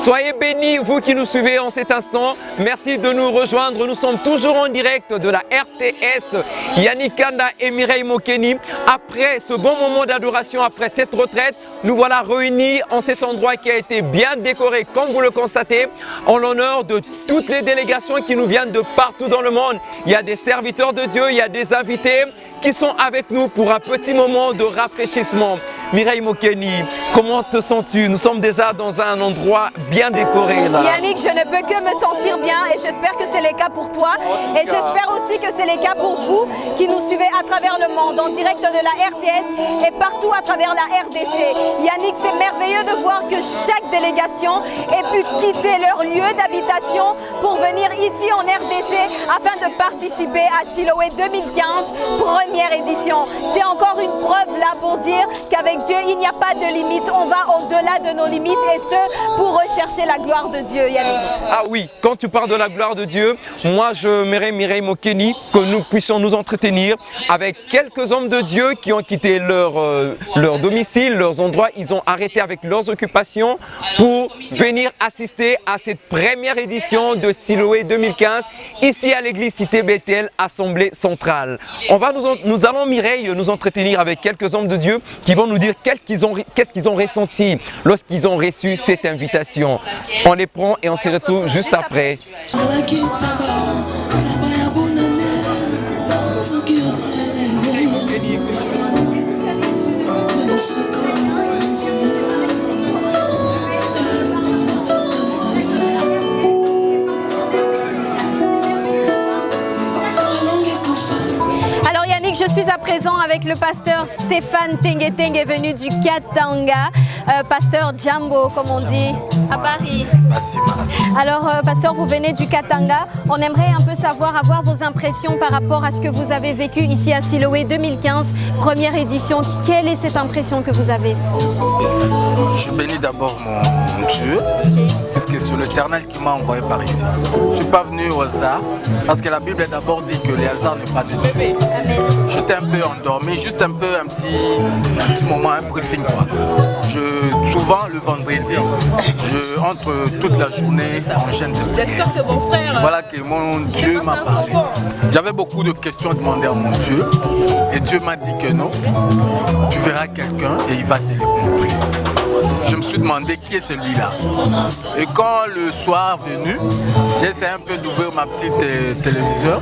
Soyez bénis, vous qui nous suivez en cet instant. Merci de nous rejoindre. Nous sommes toujours en direct de la RTS. Yannick Kanda et Mireille Mokeni. Après ce bon moment d'adoration, après cette retraite, nous voilà réunis en cet endroit qui a été bien décoré, comme vous le constatez, en l'honneur de toutes les délégations qui nous viennent de partout dans le monde. Il y a des serviteurs de Dieu, il y a des invités qui sont avec nous pour un petit moment de rafraîchissement. Mireille Mokeni, comment te sens-tu? Nous sommes déjà dans un endroit bien décoré là. Yannick, je ne peux que me sentir bien et j'espère que c'est le cas pour toi. Et j'espère aussi que c'est le cas pour vous qui nous suivez à travers le monde, en direct de la RTS et partout à travers la RDC. Yannick, c'est merveilleux de voir que chaque délégation ait pu quitter leur lieu d'habitation pour venir ici en RDC afin de participer à Siloé 2015, première édition. C'est encore une preuve là pour dire qu'avec Dieu, il n'y a pas de limite. On va au-delà de nos limites et ce, pour rechercher la gloire de Dieu, Yannick. Ah oui, quand tu parles de la gloire de Dieu, moi je mets Mireille Mokeni que nous puissions nous entretenir avec quelques hommes de Dieu qui ont quitté leur domicile, leurs endroits. Ils ont arrêté avec leurs occupations pour venir assister à cette première édition de Siloé 2015 ici à l'église Cité Bethel, Assemblée Centrale. Nous allons, Mireille, nous entretenir avec quelques hommes de Dieu qui vont nous dire qu'est-ce qu'ils ont ressenti lorsqu'ils ont reçu cette invitation. On les prend et on se retrouve juste après. Je suis à présent avec le pasteur Stéphane Tengetenge venu du Katanga, pasteur Jambo comme on dit à Paris. Alors pasteur, vous venez du Katanga, on aimerait un peu avoir vos impressions par rapport à ce que vous avez vécu ici à Siloé 2015, première édition. Quelle est cette impression que vous avez? Je bénis d'abord mon Dieu, puisque c'est l'Éternel qui m'a envoyé par ici. Je ne suis pas venu au hasard, parce que la Bible d'abord dit que le hasard n'est pas de Dieu. J'étais un peu endormi, juste un petit moment, un briefing quoi. Souvent le vendredi, je entre toute la journée en jeûne de prière. Voilà que mon Dieu m'a parlé. J'avais beaucoup de questions à demander à mon Dieu et Dieu m'a dit que non, tu verras quelqu'un et il va te le montrer. Je me suis demandé qui est celui-là. Et quand le soir venu, j'ai essayé un peu d'ouvrir ma petite téléviseur.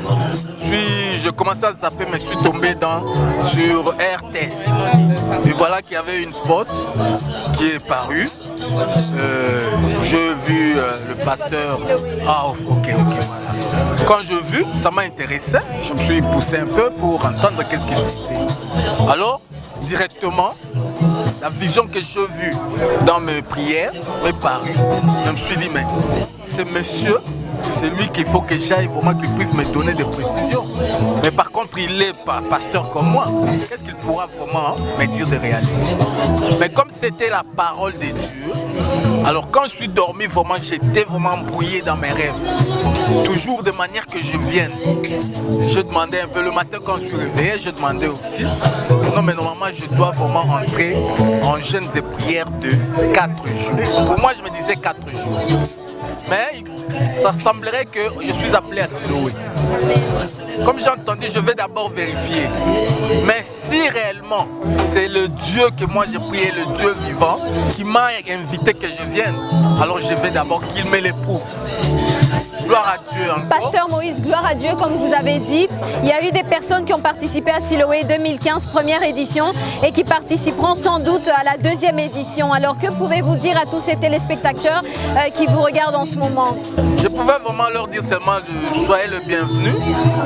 Je commençais à zapper, mais je suis tombé sur RTS. Et voilà qu'il y avait une spot qui est parue. J'ai vu le pasteur. Ah, ok, voilà. Quand je vu, ça m'a intéressé. Je me suis poussé un peu pour entendre qu'est-ce qu'il disait. Alors, directement, la vision que j'ai vue dans mes prières m'est parue. Je me suis dit, mais ce monsieur, c'est lui qu'il faut que j'aille vraiment qu'il puisse me donner des précisions. Mais par contre, il est pas pasteur comme moi. Qu'est-ce qu'il pourra vraiment me dire de réalité? Mais comme c'était la parole de Dieu, alors quand je suis dormi, vraiment, j'étais vraiment embrouillé dans mes rêves. Toujours de manière que je vienne. Je demandais un peu le matin quand je suis réveillé, je demandais au petit, non mais normalement je dois vraiment entrer en jeûne et prière de 4 jours. Pour moi je me disais 4 jours. Mais ça semblerait que je suis appelé à Siloé. Comme j'ai entendu, je vais d'abord vérifier. Mais si réellement c'est le Dieu que moi j'ai prié, le Dieu vivant, qui m'a invité que je vienne, alors je vais d'abord qu'il me l'éprouve. Gloire à Dieu. Pasteur Moïse, gloire à Dieu, comme vous avez dit. Il y a eu des personnes qui ont participé à Siloé 2015, première édition, et qui participeront sans doute à la deuxième édition. Alors que pouvez-vous dire à tous ces téléspectateurs qui vous regardent en ce moment? Je pouvais vraiment leur dire seulement soyez le bienvenu.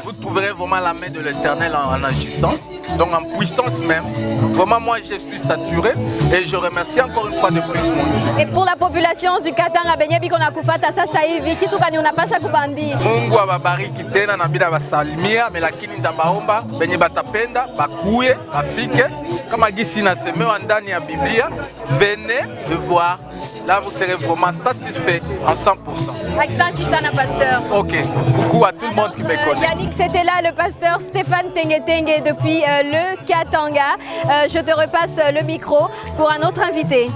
Vous trouverez vraiment la main de l'Éternel en agissant, donc en puissance même. Vraiment moi je suis saturé et je remercie encore une fois de plus mon Dieu. Et pour la population du Katanga, Mungu awabariki tena na bila basalimia melakini ndabaomba benye batapenda bakuye bafike kama gisi nasemewa ndani ya Biblia, venez le voir, là vous serez vraiment satisfait en 100%. Asante sana pasteur. Ok, coucou à tout le monde qui me connaît. Yannick, c'était là le pasteur Stéphane Tengetenge depuis le Katanga. Je te repasse le micro pour un autre invité.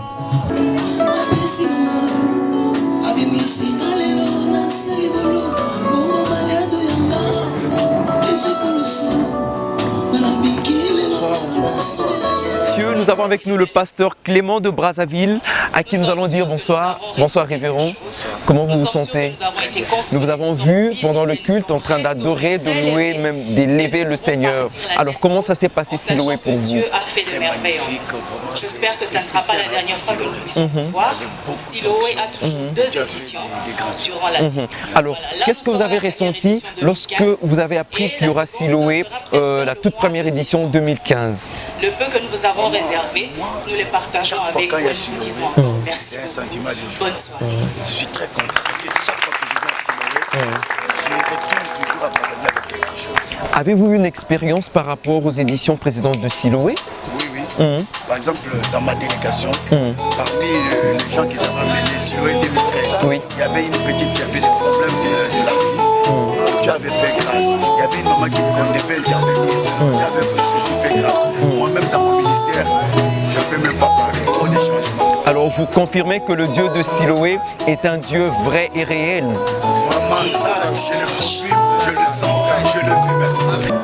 nous avons avec nous le pasteur Clément de Brazzaville, à qui nous allons dire bonsoir. Bonsoir révérend, comment vous vous sentez? Nous vous avons vu pendant le culte en train d'adorer, de louer, même d'élever le Seigneur. Alors comment ça s'est passé Siloé pour vous? Dieu a fait de merveilles. J'espère que ça ne sera pas la dernière fois que nous puissions vous voir. Siloé a toujours 2 éditions durant la Alors, qu'est-ce que vous avez ressenti lorsque vous avez appris qu'il y aura Siloé, la toute première édition 2015? Le peu que nous vous avons réservé, nous les partageons avec vous et nous vous disons encore merci beaucoup. Bonne soirée. Je suis très content parce que chaque fois que je viens à Siloé, je retourne toujours à Brazzaville avec quelque chose. Avez-vous une expérience par rapport aux éditions précédentes de Siloé? Oui, oui. Par exemple, dans ma délégation, parmi les gens qui avaient amené Siloé 2013, Oui. il y avait une petite qui avait des problèmes de la vie. Tu avais fait grâce. Il y avait une maman qui devait intervenir. Tu avais aussi fait grâce. Moi-même, dans mon ministère, je ne peux même pas parler trop des changements. Alors vous confirmez que le Dieu de Siloé est un Dieu vrai et réel? Vraiment, ça, je le confirme, je le sens, je le vis même.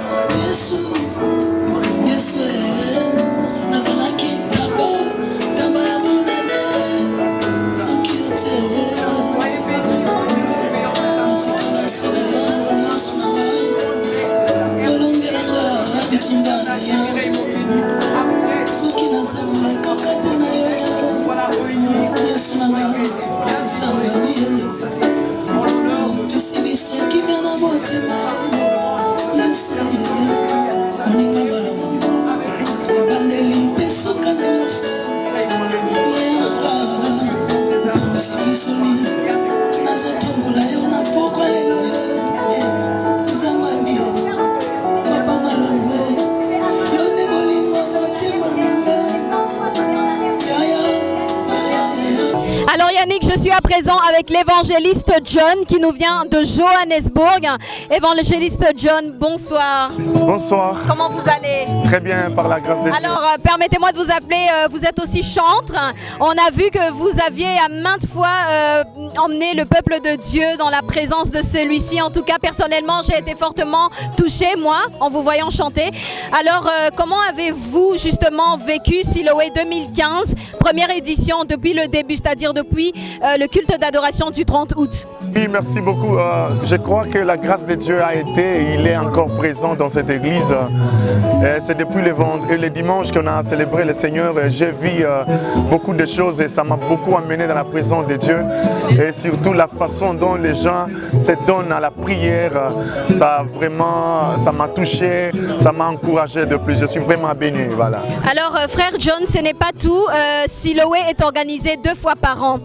Alors Yannick, je suis à présent avec l'évangéliste John qui nous vient de Johannesburg. Évangéliste John, bonsoir. Bonsoir, Comment vous allez? très bien par la grâce de Dieu. Alors, permettez-moi de vous appeler, vous êtes aussi chantre. On a vu que vous aviez à maintes fois emmené le peuple de Dieu dans la présence de celui-ci. En tout cas, personnellement, j'ai été fortement touchée, moi, en vous voyant chanter. Alors, comment avez-vous justement vécu Siloé 2015, première édition depuis le début, c'est-à-dire depuis le culte d'adoration du 30 août? Oui, merci beaucoup. Je crois que la grâce de Dieu a été et il est encore présent dans cette église. C'est depuis le dimanche qu'on a célébré le Seigneur. J'ai vu beaucoup de choses et ça m'a beaucoup amené dans la présence de Dieu. Et surtout la façon dont les gens se donnent à la prière. Ça m'a touché, ça m'a encouragé de plus. Je suis vraiment béni. Voilà. Alors, frère John, ce n'est pas tout. Siloé est organisé 2 fois par an.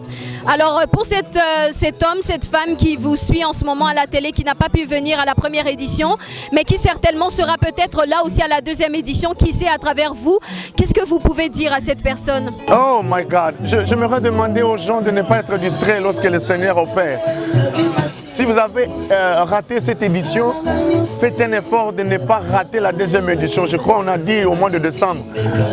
Alors pour cet homme, cette femme qui vous suit en ce moment à la télé, qui n'a pas pu venir à la première édition, mais qui certainement sera peut-être là aussi à la 2e édition, qui sait à travers vous, qu'est-ce que vous pouvez dire à cette personne? Oh my God, je me demandé aux gens de ne pas être distraits lorsque le Seigneur opère. Si vous avez raté cette édition, faites un effort de ne pas rater la 2e édition. Je crois qu'on a dit au mois de décembre.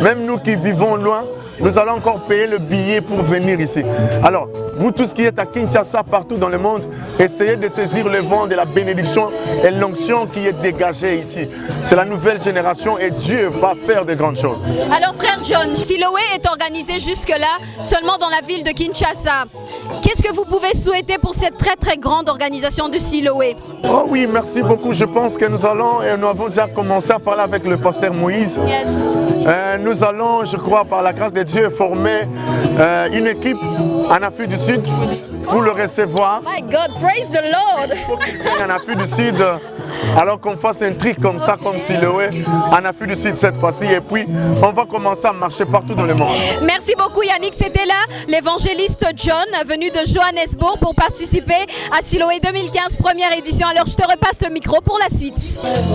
Même nous qui vivons loin, nous allons encore payer le billet pour venir ici. Alors, vous tous qui êtes à Kinshasa, partout dans le monde, essayez de saisir le vent de la bénédiction et l'onction qui est dégagée ici. C'est la nouvelle génération et Dieu va faire de grandes choses. Alors frère John, Siloé est organisé jusque-là seulement dans la ville de Kinshasa. Qu'est-ce que vous pouvez souhaiter pour cette très très grande organisation de Siloé? Oh oui, merci beaucoup. Je pense que nous avons déjà commencé à parler avec le pasteur Moïse. Yes. Nous allons, je crois, par la grâce de Dieu, former une équipe en Afrique du Sud pour le recevoir. My God, praise the Lord. Il faut qu'il vienne en Afrique du Sud, alors qu'on fasse un truc comme ça, comme Siloé, en Afrique du Sud cette fois-ci. Et puis, on va commencer à marcher partout dans le monde. Merci beaucoup Yannick. C'était là l'évangéliste John, venu de Johannesburg pour participer à Siloé 2015, première édition. Alors je te repasse le micro pour la suite.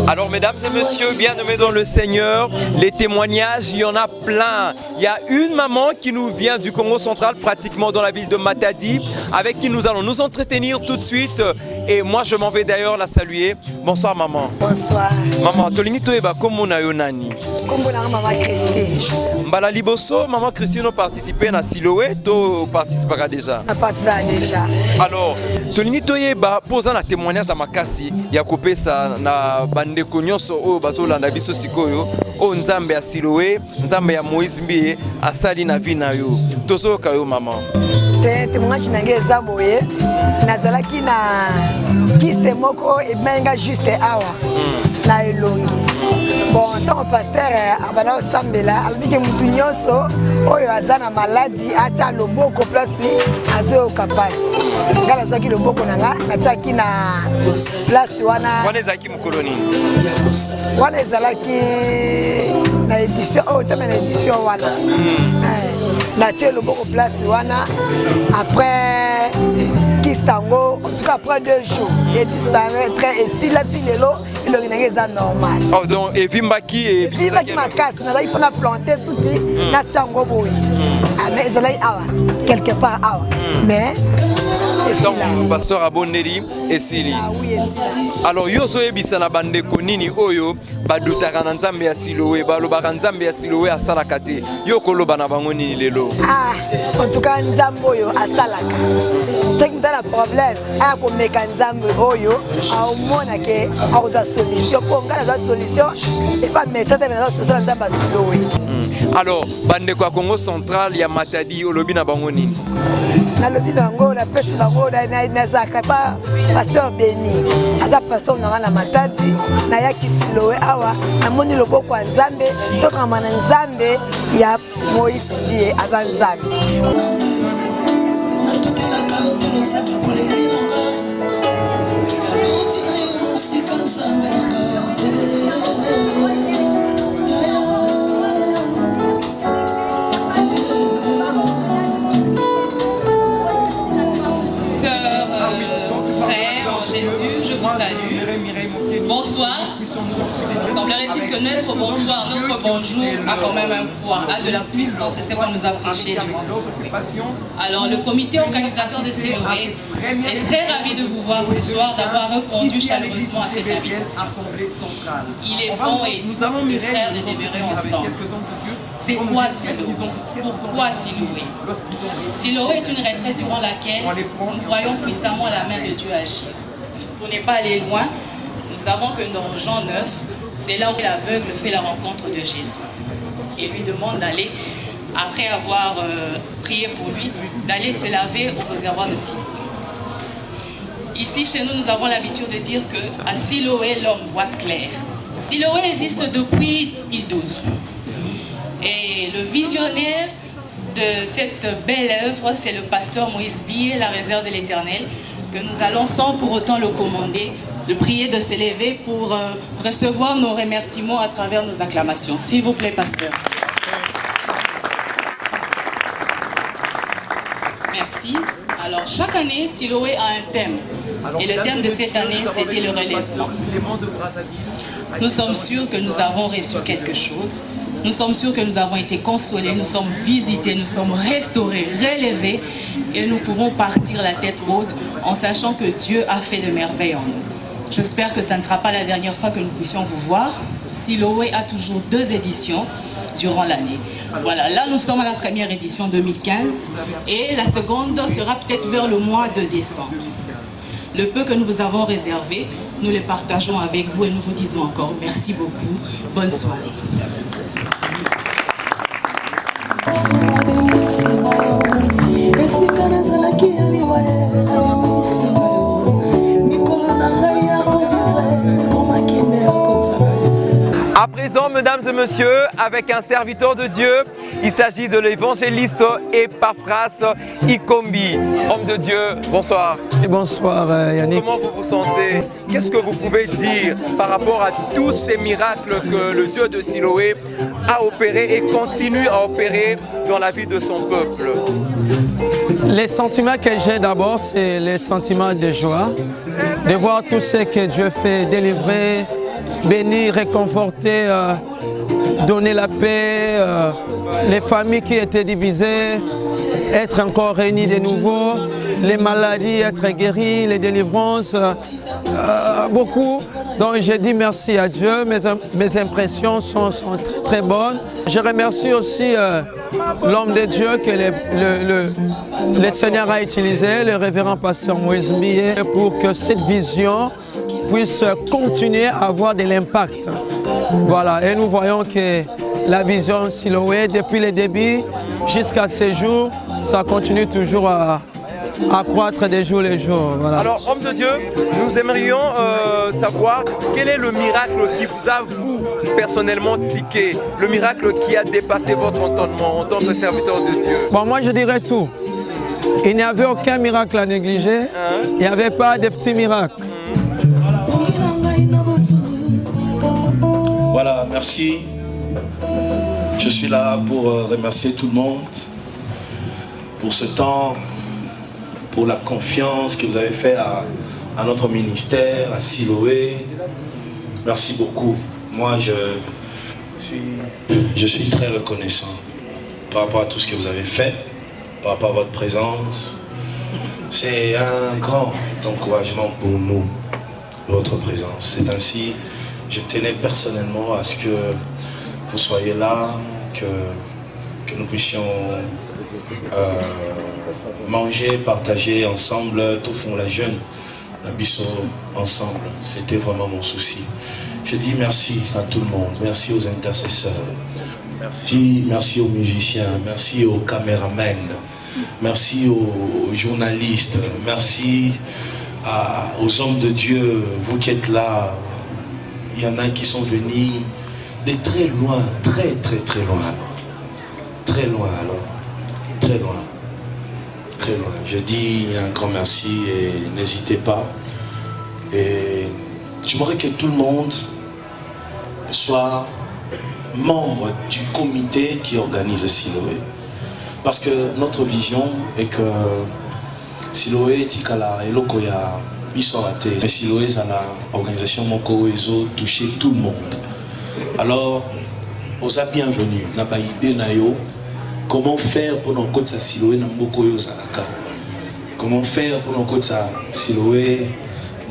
Alors mesdames et messieurs, bien-aimés dans le Seigneur, les témoignages, il y en a plein. Il y a une maman qui nous vient du Congo central, pratiquement dans la ville de Matadi, avec qui nous allons nous entretenir tout de suite. Et moi, je m'en vais d'ailleurs la saluer. Bonsoir, maman. Bonsoir. Maman, Tolingito Eba, comment na yonani? Comment na maman Christine? Mbala Liboso, maman Christine a participé à Siloé, tu participera déjà? On participera déjà. Alors, Tolingito Eba, posant la témoignage à Makasi, il y a coupé ça na bande konyoso o bazola na biso sikoyo, o nzambe ya Siloé, nzambe ya Moïse Mbie, asali na vie na yo. Tozo kayo maman. Témoignage nange eza boye. Nazalaki na kiste moko ebenga juste awa na elongi. Bon, tant pasteur abana osambela alobiki mutu nyonso oyo aza na maladi atia loboko place azoyoka pasi. Nga nazwaki loboko nanga natiaki na place wana. Wana ezalaki mokolo nini? Wana ezalaki na édition oyo tame na édition wana. Natie loboko place wana après Kistango, en tout cas après 2 jours, il disparaîtrait et si la tille il est normal. Oh donc et Vimbaki et Vimbaki ma casse, il faut la planter sous qui n'a tango boui. Mais ils allaient quelque part mais donc pasteur Aboneli et Sili. Alors yo so ebisa na bande konini oyo badutaka na nzambe ya Siloé balobaka nzambe ya Siloé asalaka te yo koloba na bango nini lelo? En tout cas nzambe oyo asalaka c'est que dans le problème a komeka nzambe oyo aomona ke akozwa solution pour ngala za solution et pas médecin de la solution nzambe Siloé. Alors bande kwa Congo central ya Matadi olobi na bango nini? Na lobi bango na pesi bango na zaka pa pasteur Beni aza pasteur na Matadi na yaki Siloé awa namoni loboko ya nzambe tokama na nzambe ya Moïse Mbie aza nzambe. Bonsoir. Semblerait-il que notre bonsoir, notre bonjour a quand même un poids, a de la puissance, et c'est ce qu'on nous a prêché durant ce moment. Alors le comité organisateur de Siloé est très ravi de vous voir ce soir, d'avoir répondu chaleureusement à cette invitation. Il est bon et nous, les frères, de demeurer ensemble. C'est quoi Siloé? Pourquoi Siloé? Siloé est une retraite durant laquelle nous voyons puissamment la main de Dieu agir. Pour ne pas aller loin, nous savons que dans Jean 9, c'est là où l'aveugle fait la rencontre de Jésus et lui demande d'aller, après avoir prié pour lui, d'aller se laver au réservoir de Siloé. Ici, chez nous, nous avons l'habitude de dire qu'à Siloé, l'homme voit clair. Siloé existe depuis 2012. Et le visionnaire de cette belle œuvre, c'est le pasteur Moïse Mbie, la réserve de l'Éternel, que nous allons sans pour autant le commander, de prier, de s'élever pour recevoir nos remerciements à travers nos acclamations. S'il vous plaît, pasteur. Merci. Alors, chaque année, Siloé a un thème. Et le thème de cette année, c'était le relèvement. Nous sommes sûrs que nous avons reçu quelque chose. Nous sommes sûrs que nous avons été consolés, nous sommes visités, nous sommes restaurés, relevés et nous pouvons partir la tête haute en sachant que Dieu a fait de merveilles en nous. J'espère que ça ne sera pas la dernière fois que nous puissions vous voir. Siloé a toujours 2 éditions durant l'année. Voilà, là nous sommes à la première édition 2015 et la seconde sera peut-être vers le mois de décembre. Le peu que nous vous avons réservé, nous le partageons avec vous et nous vous disons encore merci beaucoup. Bonne soirée. À présent, mesdames et messieurs, avec un serviteur de Dieu, il s'agit de l'évangéliste Epaphras Ikombi. Homme de Dieu, bonsoir. Bonsoir Yannick. Comment vous vous sentez? Qu'est-ce que vous pouvez dire par rapport à tous ces miracles que le Dieu de Siloé a opéré et continue à opérer dans la vie de son peuple? Les sentiments que j'ai d'abord, c'est les sentiments de joie, de voir tout ce que Dieu fait, délivrer, bénir, réconforter, donner la paix, les familles qui étaient divisées, être encore réunies de nouveau. les maladies être guéries, les délivrances, beaucoup. Donc j'ai dit merci à Dieu, mes impressions sont très bonnes. Je remercie aussi l'homme de Dieu que le Seigneur a utilisé, le révérend pasteur Moïse Millet, pour que cette vision puisse continuer à avoir de l'impact. Voilà, et nous voyons que la vision Siloé, depuis le début jusqu'à ce jour, ça continue toujours à croître de jour les jours. Voilà. Alors, homme de Dieu, nous aimerions savoir quel est le miracle qui vous a, vous, personnellement tiqué, le miracle qui a dépassé votre entendement en tant que serviteur de Dieu. Bon, moi je dirais tout. Il n'y avait aucun miracle à négliger, il n'y avait pas de petits miracles. Voilà, merci. Je suis là pour remercier tout le monde pour ce temps, pour la confiance que vous avez fait à notre ministère, à Siloé. Merci beaucoup. Moi, je suis très reconnaissant par rapport à tout ce que vous avez fait, par rapport à votre présence. C'est un grand encouragement pour nous, votre présence. C'est ainsi, je tenais personnellement à ce que vous soyez là, que nous puissions manger, partager ensemble, tout fond la jeune, la bisso ensemble. C'était vraiment mon souci. Je dis merci à tout le monde, merci aux intercesseurs, merci aux musiciens, merci aux caméramens, merci aux journalistes, merci aux hommes de Dieu, vous qui êtes là. Il y en a qui sont venus de très loin, très loin. Très loin alors, très loin. Très loin. Je dis un grand merci et n'hésitez pas. Et j'aimerais que tout le monde soit membre du comité qui organise Siloé. Parce que notre vision est que Siloé Tikala et Lokoya Bissoate, mais Siloé c'est l'organisation Moko Ezo toucher tout le monde. Alors, aux bienvenus, n'a pas idée nayo. Comment faire pour nos côtes Siloé na Moko yo Zalaka? Comment faire pour nos côtes Siloé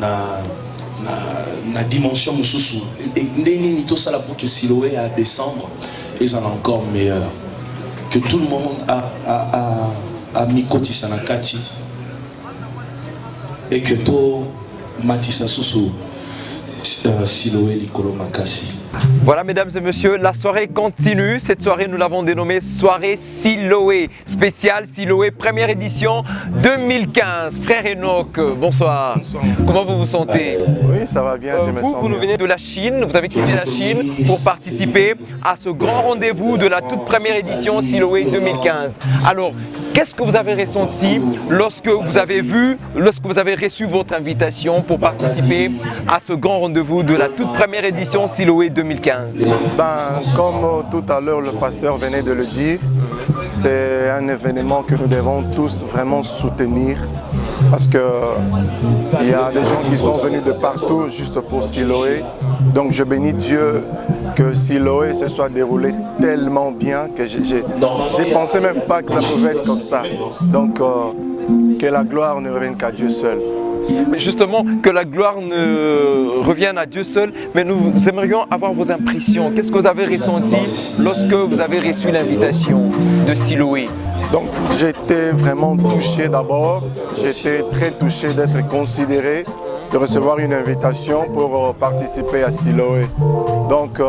na dimension mususu? Et ni tout ça là pour que Siloé à décembre, ils en encore meilleur. Que tout le monde a mis côté Sanakati. Et que tout Matissa Soussou Siloé Likolo Makasi. Voilà, mesdames et messieurs, la soirée continue. Cette soirée, nous l'avons dénommée Soirée Siloé, spéciale Siloé, première édition 2015. Frère Enoch, bonsoir. Bonsoir. Comment vous vous sentez? Oui, ça va bien, je me sens Vous nous venez de la Chine, vous avez quitté la Chine pour participer à ce grand rendez-vous de la toute première édition Siloé 2015. Alors, qu'est-ce que vous avez ressenti lorsque vous avez reçu votre invitation pour participer à ce grand rendez-vous de la toute première édition Siloé 2015? Comme tout à l'heure le pasteur venait de le dire, c'est un événement que nous devons tous vraiment soutenir parce qu'il y a des gens qui sont venus de partout juste pour Siloé. Donc je bénis Dieu que Siloé se soit déroulé tellement bien que j'ai pensé même pas que ça pouvait être comme ça. Donc que la gloire ne revienne qu'à Dieu seul. Justement, que la gloire ne revienne à Dieu seul, mais nous aimerions avoir vos impressions. Qu'est-ce que vous avez ressenti lorsque vous avez reçu l'invitation de Siloé? Donc j'étais vraiment touché d'abord, j'étais très touché d'être considéré, de recevoir une invitation pour participer à Siloé. Donc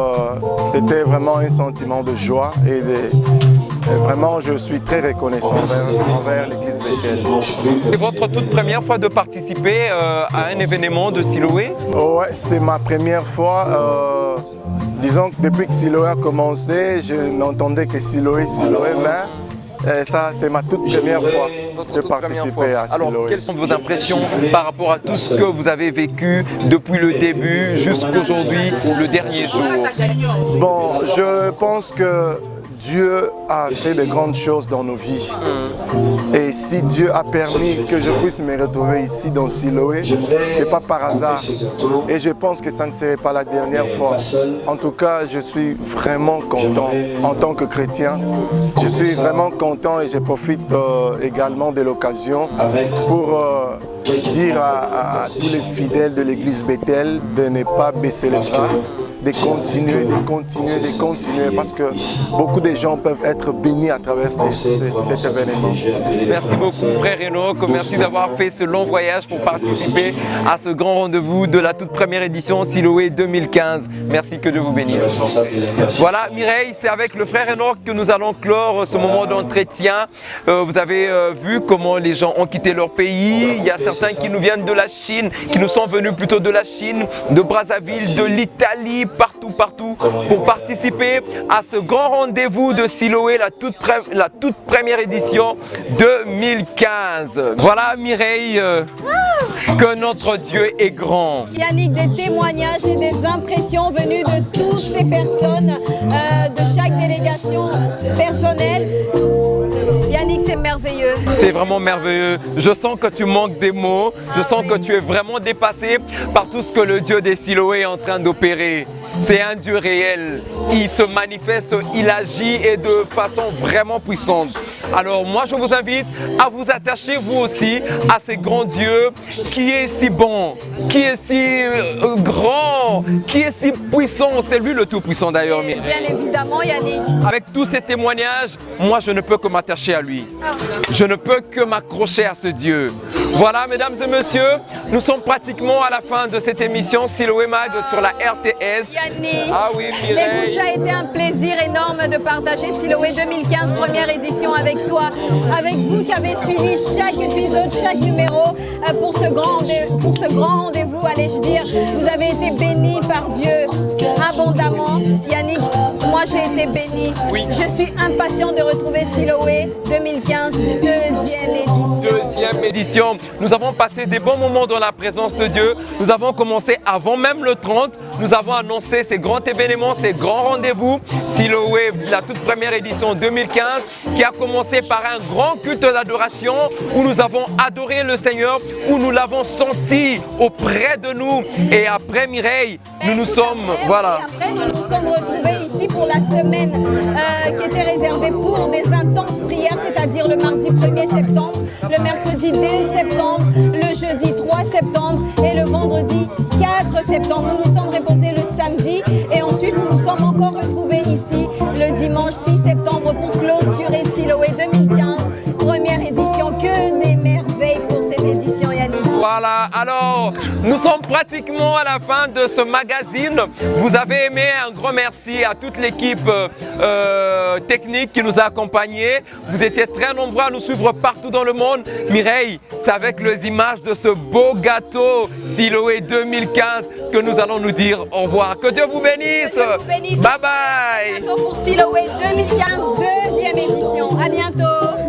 c'était vraiment un sentiment de joie et vraiment je suis très reconnaissant envers l'église Bethel. C'est votre toute première fois de participer à un événement de Siloé? Ouais, c'est ma première fois. Disons que depuis que Siloé a commencé, je n'entendais que Siloé, mais ça c'est ma toute première fois de participer à Siloé. Alors, quelles sont vos impressions par rapport à tout ce que vous avez vécu depuis le début jusqu'à aujourd'hui, le dernier jour? Bon, je pense que Dieu a fait de grandes choses dans nos vies. Et si Dieu a permis que je puisse me retrouver ici dans Siloé, ce n'est pas par hasard. Et je pense que ça ne serait pas la dernière fois. En tout cas, je suis vraiment content en tant que chrétien. Je suis vraiment content et je profite également de l'occasion pour dire à tous les fidèles de l'église Bethel de ne pas baisser les bras, de continuer, parce que beaucoup de gens peuvent être bénis à travers cet événement. Merci beaucoup frère Enoch, merci d'avoir fait ce long voyage pour participer à ce grand rendez-vous de la toute première édition Siloé 2015. Merci, que Dieu vous bénisse. Voilà Mireille, c'est avec le frère Enoch que nous allons clore ce moment d'entretien. Vous avez vu comment les gens ont quitté leur pays. Il y a certains qui nous viennent de la Chine, qui nous sont venus plutôt de la Chine, de Brazzaville, de l'Italie, partout, pour participer à ce grand rendez-vous de Siloé, la toute première édition 2015. Voilà Mireille, que notre Dieu est grand. Yannick, des témoignages et des impressions venues de toutes ces personnes, de chaque délégation personnelle. Yannick, c'est merveilleux. C'est vraiment merveilleux. Je sens que tu manques des mots. Je sens que tu es vraiment dépassé par tout ce que le Dieu des Siloé est en train d'opérer. C'est un Dieu réel. Il se manifeste, il agit et de façon vraiment puissante. Alors moi, je vous invite à vous attacher vous aussi à ce grand Dieu qui est si bon, qui est si grand, qui est si puissant. C'est lui le Tout-Puissant d'ailleurs. Bien évidemment, Yannick. Avec tous ces témoignages, moi je ne peux que m'attacher à lui. Je ne peux que m'accrocher à ce Dieu. Voilà, mesdames et messieurs, nous sommes pratiquement à la fin de cette émission Siloé Mag sur la RTS. Yannick, ah oui, mais ça a été un plaisir énorme de partager Siloé 2015 première édition avec toi, avec vous qui avez suivi chaque épisode, chaque numéro pour ce grand rendez-vous, allais-je dire. Vous avez été bénis par Dieu abondamment. Yannick, moi j'ai été béni. Oui. Je suis impatient de retrouver Siloé 2015, deuxième édition. Nous avons passé des bons moments dans la présence de Dieu. Nous avons commencé avant même le 30. Nous avons annoncé ces grands événements, ces grands rendez-vous. Siloé, la toute première édition 2015, qui a commencé par un grand culte d'adoration où nous avons adoré le Seigneur, où nous l'avons senti auprès de nous. Et après Mireille, nous nous sommes, voilà. Après, nous nous sommes retrouvés ici pour la semaine qui était réservée pour des intenses prières, c'est-à-dire le mardi 1er septembre, le mercredi 2 septembre, le jeudi 3 septembre et le vendredi 4 septembre. Nous nous sommes reposés le samedi et ensuite nous nous sommes encore retrouvés ici le dimanche 6 septembre pour clôturer Siloé 2015, première édition. Que des merveilles pour cette édition, Yannick. Voilà, alors nous sommes pratiquement à la fin de ce magazine. Vous avez aimé, un grand merci à toute l'équipe technique qui nous a accompagnés. Vous étiez très nombreux à nous suivre partout dans le monde. Mireille, c'est avec les images de ce beau gâteau Siloé 2015 que nous allons nous dire au revoir. Que Dieu vous bénisse. Bye bye. À bientôt pour Siloé 2015, deuxième édition. À bientôt.